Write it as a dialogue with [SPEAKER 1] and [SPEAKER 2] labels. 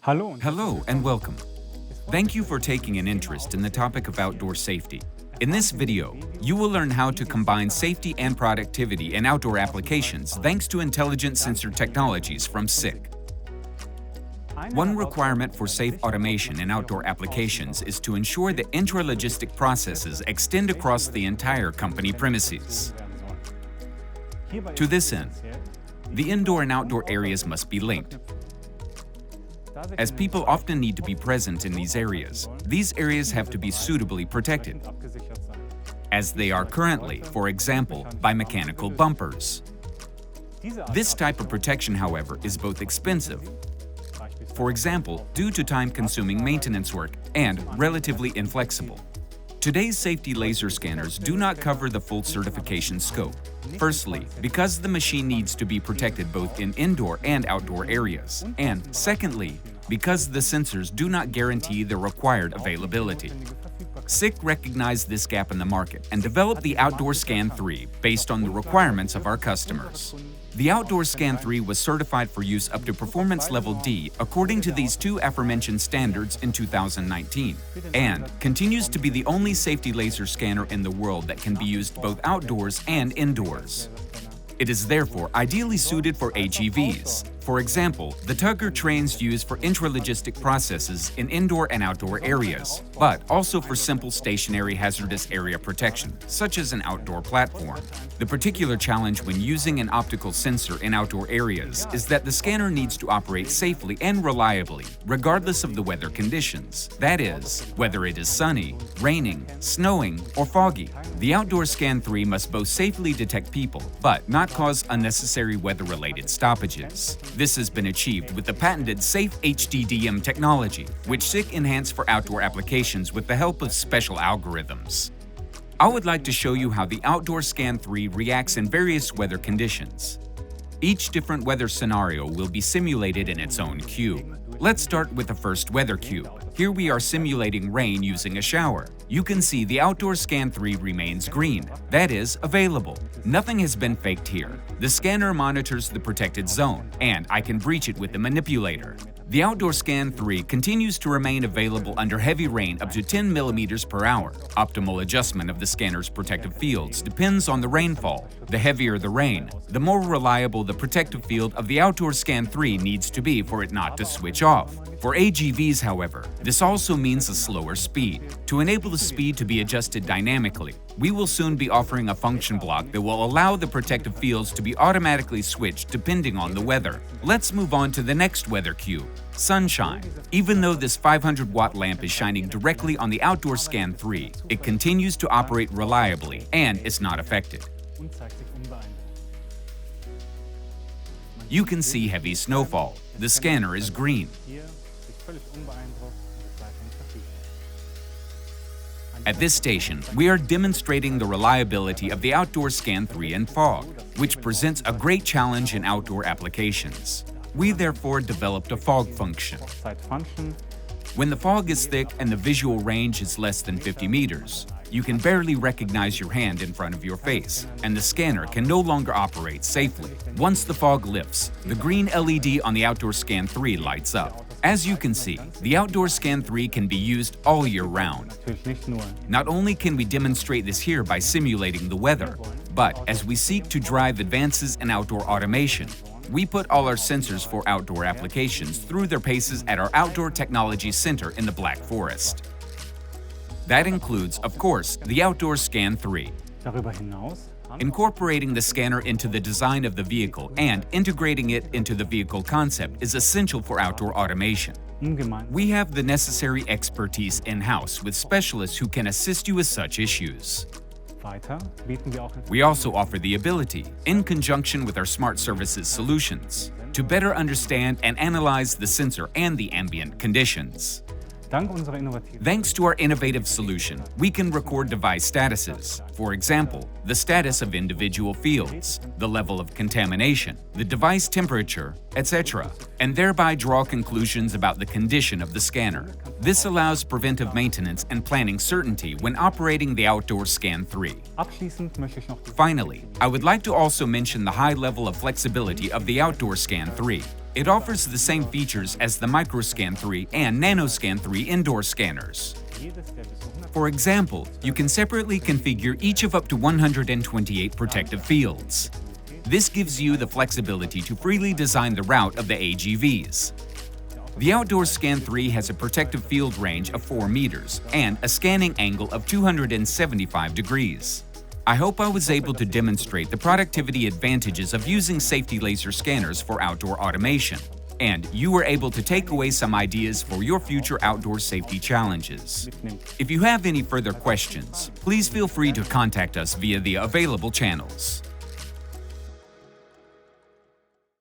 [SPEAKER 1] Hello and welcome. Thank you for taking an interest in the topic of outdoor safety. In this video, you will learn how to combine safety and productivity in outdoor applications thanks to intelligent sensor technologies from SICK. One requirement for safe automation in outdoor applications is to ensure that intralogistic processes extend across the entire company premises. To this end, the indoor and outdoor areas must be linked. As people often need to be present in these areas have to be suitably protected, as they are currently, for example, by mechanical bumpers. This type of protection, however, is both expensive, for example, due to time-consuming maintenance work, and relatively inflexible. Today's safety laser scanners do not cover the full certification scope. Firstly, because the machine needs to be protected both in indoor and outdoor areas. And secondly, because the sensors do not guarantee the required availability. SICK recognized this gap in the market and developed the Outdoor Scan 3 based on the requirements of our customers. The Outdoor Scan 3 was certified for use up to Performance Level D according to these two aforementioned standards in 2019, and continues to be the only safety laser scanner in the world that can be used both outdoors and indoors. It is therefore ideally suited for AGVs. For example, the tugger trains used for intralogistic processes in indoor and outdoor areas, but also for simple stationary hazardous area protection, such as an outdoor platform. The particular challenge when using an optical sensor in outdoor areas is that the scanner needs to operate safely and reliably, regardless of the weather conditions. That is, whether it is sunny, raining, snowing, or foggy. The Outdoor Scan 3 must both safely detect people, but not cause unnecessary weather-related stoppages. This has been achieved with the patented Safe HDDM technology, which SICK enhanced for outdoor applications with the help of special algorithms. I would like to show you how the Outdoor Scan 3 reacts in various weather conditions. Each different weather scenario will be simulated in its own cube. Let's start with the first weather cube. Here we are simulating rain using a shower. You can see the Outdoor Scan 3 remains green, that is, available. Nothing has been faked here. The scanner monitors the protected zone, and I can breach it with the manipulator. The Outdoor Scan 3 continues to remain available under heavy rain up to 10 millimeters per hour. Optimal adjustment of the scanner's protective fields depends on the rainfall. The heavier the rain, the more reliable the protective field of the Outdoor Scan 3 needs to be for it not to switch off. For AGVs, however, this also means a slower speed. To enable the speed to be adjusted dynamically, we will soon be offering a function block that will allow the protective fields to be automatically switched depending on the weather. Let's move on to the next weather cube, sunshine. Even though this 500-watt lamp is shining directly on the Outdoor Scan 3, it continues to operate reliably and is not affected. You can see heavy snowfall. The scanner is green. At this station, we are demonstrating the reliability of the Outdoor Scan 3 in fog, which presents a great challenge in outdoor applications. We therefore developed a fog function. When the fog is thick and the visual range is less than 50 meters, you can barely recognize your hand in front of your face, and the scanner can no longer operate safely. Once the fog lifts, the green LED on the Outdoor Scan 3 lights up. As you can see, the Outdoor Scan 3 can be used all year round. Not only can we demonstrate this here by simulating the weather, but as we seek to drive advances in outdoor automation, we put all our sensors for outdoor applications through their paces at our Outdoor Technology Center in the Black Forest. That includes, of course, the Outdoor Scan 3. Incorporating the scanner into the design of the vehicle and integrating it into the vehicle concept is essential for outdoor automation. We have the necessary expertise in-house with specialists who can assist you with such issues. We also offer the ability, in conjunction with our Smart Services solutions, to better understand and analyze the sensor and the ambient conditions. Thanks to our innovative solution, we can record device statuses. For example, the status of individual fields, the level of contamination, the device temperature, etc., and thereby draw conclusions about the condition of the scanner. This allows preventive maintenance and planning certainty when operating the Outdoor Scan 3. Finally, I would like to also mention the high level of flexibility of the Outdoor Scan 3. It offers the same features as the Microscan 3 and Nanoscan 3 indoor scanners. For example, you can separately configure each of up to 128 protective fields. This gives you the flexibility to freely design the route of the AGVs. The Outdoor Scan 3 has a protective field range of 4 meters and a scanning angle of 275 degrees. I hope I was able to demonstrate the productivity advantages of using safety laser scanners for outdoor automation, and you were able to take away some ideas for your future outdoor safety challenges. If you have any further questions, please feel free to contact us via the available channels.